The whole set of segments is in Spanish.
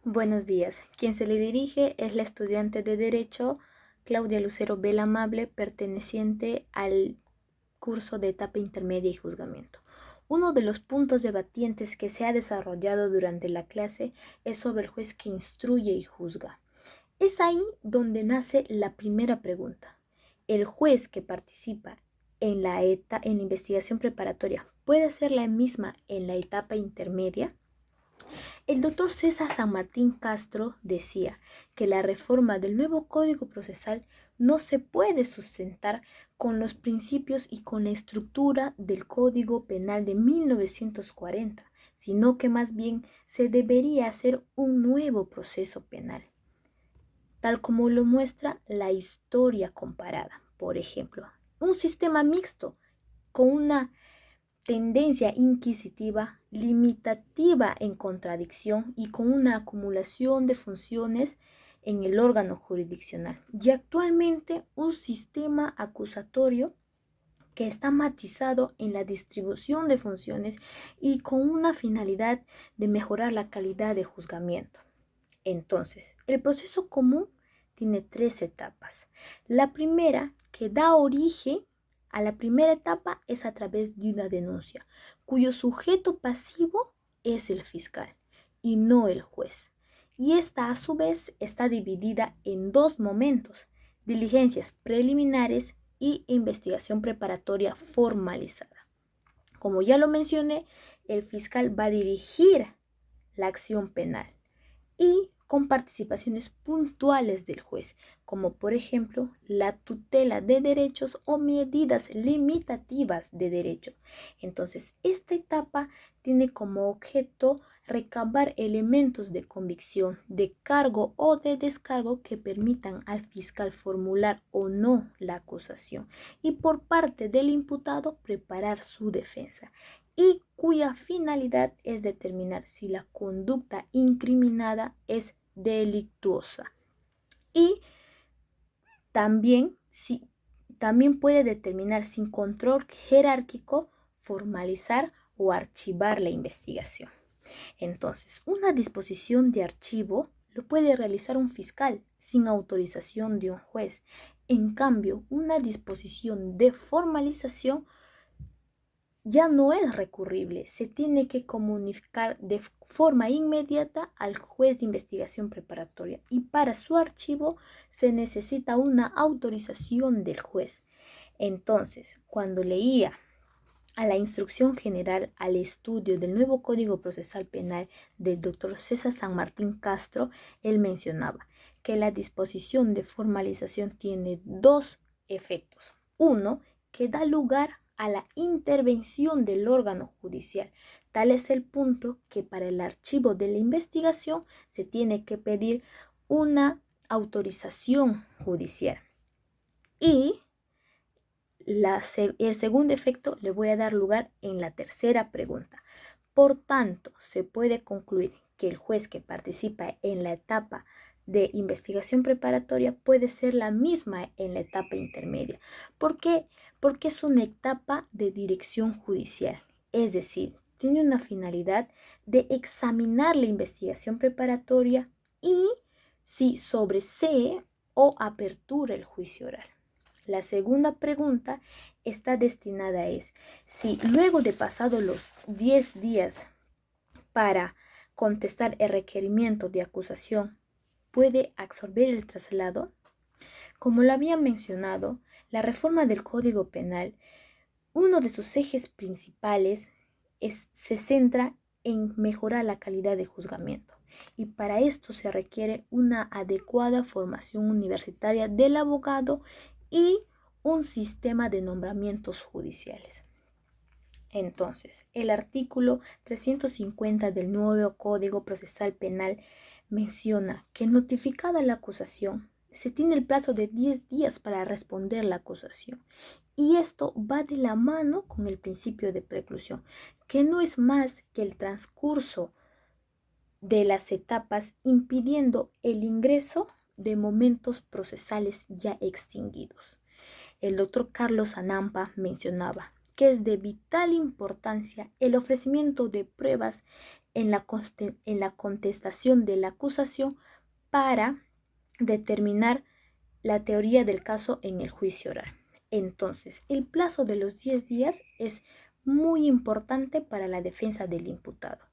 Buenos días. Quien se le dirige es la estudiante de Derecho Claudia Lucero Belamable, perteneciente al curso de etapa intermedia y juzgamiento. Uno de los puntos debatientes que se ha desarrollado durante la clase es sobre el juez que instruye y juzga. Es ahí donde nace la primera pregunta. ¿El juez que participa en la investigación preparatoria puede ser la misma en la etapa intermedia? El doctor César San Martín Castro decía que la reforma del nuevo Código Procesal no se puede sustentar con los principios y con la estructura del Código Penal de 1940, sino que más bien se debería hacer un nuevo proceso penal, tal como lo muestra la historia comparada. Por ejemplo, un sistema mixto con una tendencia inquisitiva, limitativa en contradicción y con una acumulación de funciones en el órgano jurisdiccional. Y actualmente un sistema acusatorio que está matizado en la distribución de funciones y con una finalidad de mejorar la calidad de juzgamiento. Entonces, el proceso común tiene tres etapas. La primera, que da origen a la primera etapa, es a través de una denuncia, cuyo sujeto pasivo es el fiscal y no el juez. Y esta, a su vez, está dividida en dos momentos: diligencias preliminares y investigación preparatoria formalizada. Como ya lo mencioné, el fiscal va a dirigir la acción penal y con participaciones puntuales del juez, como por ejemplo la tutela de derechos o medidas limitativas de derecho. Entonces, esta etapa tiene como objeto recabar elementos de convicción, de cargo o de descargo que permitan al fiscal formular o no la acusación y por parte del imputado preparar su defensa, y cuya finalidad es determinar si la conducta incriminada es delictuosa. Y también, también puede determinar sin control jerárquico formalizar o archivar la investigación. Entonces, una disposición de archivo lo puede realizar un fiscal sin autorización de un juez. En cambio, una disposición de formalización ya no es recurrible, se tiene que comunicar de forma inmediata al juez de investigación preparatoria y para su archivo se necesita una autorización del juez. Entonces, cuando leía a la Instrucción General al Estudio del Nuevo Código Procesal Penal del doctor César San Martín Castro, él mencionaba que la disposición de formalización tiene dos efectos. Uno, que da lugar a la intervención del órgano judicial. Tal es el punto que para el archivo de la investigación se tiene que pedir una autorización judicial. Y el segundo efecto le voy a dar lugar en la tercera pregunta. Por tanto, se puede concluir que el juez que participa en la etapa de investigación preparatoria puede ser la misma en la etapa intermedia. ¿Por qué? Porque es una etapa de dirección judicial, es decir, tiene una finalidad de examinar la investigación preparatoria y si sobresee o apertura el juicio oral. La segunda pregunta está destinada a si luego de pasado los 10 días para contestar el requerimiento de acusación puede absorber el traslado. Como lo había mencionado, la reforma del Código Penal, uno de sus ejes principales se centra en mejorar la calidad de juzgamiento, y para esto se requiere una adecuada formación universitaria del abogado y un sistema de nombramientos judiciales. Entonces, el artículo 350 del nuevo Código Procesal Penal menciona que notificada la acusación, se tiene el plazo de 10 días para responder la acusación. Y esto va de la mano con el principio de preclusión, que no es más que el transcurso de las etapas impidiendo el ingreso de momentos procesales ya extinguidos. El doctor Carlos Anampa mencionaba que es de vital importancia el ofrecimiento de pruebas en la contestación de la acusación para determinar la teoría del caso en el juicio oral. Entonces, el plazo de los 10 días es muy importante para la defensa del imputado,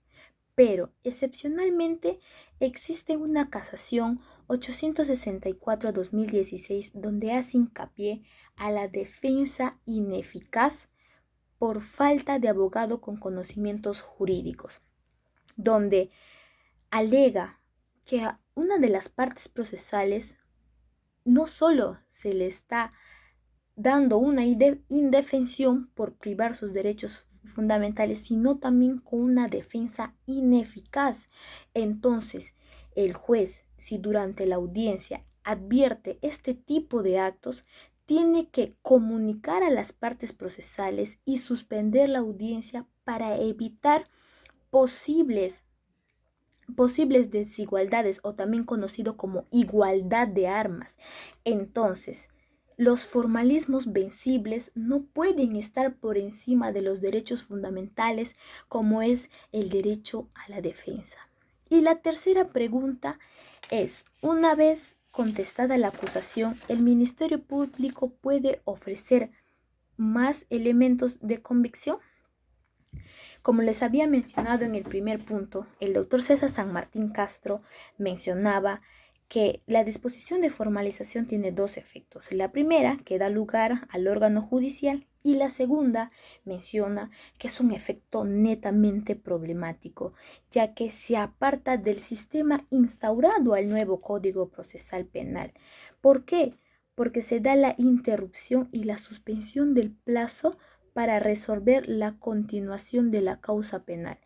pero excepcionalmente existe una casación 864-2016 donde hace hincapié a la defensa ineficaz por falta de abogado con conocimientos jurídicos, donde alega que a una de las partes procesales no solo se le está dando una indefensión por privar sus derechos fundamentales, sino también con una defensa ineficaz. Entonces, el juez, si durante la audiencia advierte este tipo de actos, tiene que comunicar a las partes procesales y suspender la audiencia para evitar posibles desigualdades o también conocido como igualdad de armas. Entonces, los formalismos vencibles no pueden estar por encima de los derechos fundamentales como es el derecho a la defensa. Y la tercera pregunta es, una vez contestada la acusación, ¿el Ministerio Público puede ofrecer más elementos de convicción? Como les había mencionado en el primer punto, el doctor César San Martín Castro mencionaba que la disposición de formalización tiene dos efectos. La primera, que da lugar al órgano judicial, y la segunda menciona que es un efecto netamente problemático, ya que se aparta del sistema instaurado al nuevo Código Procesal Penal. ¿Por qué? Porque se da la interrupción y la suspensión del plazo para resolver la continuación de la causa penal.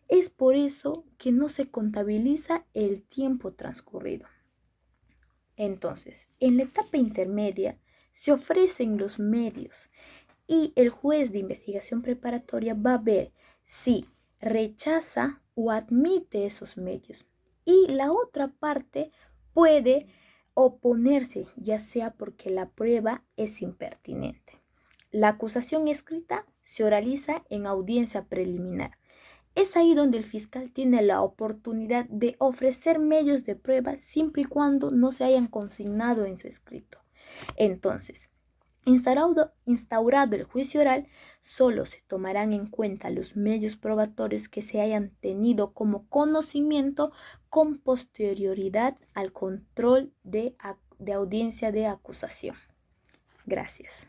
Es por eso que no se contabiliza el tiempo transcurrido. Entonces, en la etapa intermedia se ofrecen los medios y el juez de investigación preparatoria va a ver si rechaza o admite esos medios. Y la otra parte puede oponerse, ya sea porque la prueba es impertinente. La acusación escrita se oraliza en audiencia preliminar. Es ahí donde el fiscal tiene la oportunidad de ofrecer medios de prueba siempre y cuando no se hayan consignado en su escrito. Entonces, instaurado el juicio oral, solo se tomarán en cuenta los medios probatorios que se hayan tenido como conocimiento con posterioridad al control de audiencia de acusación. Gracias.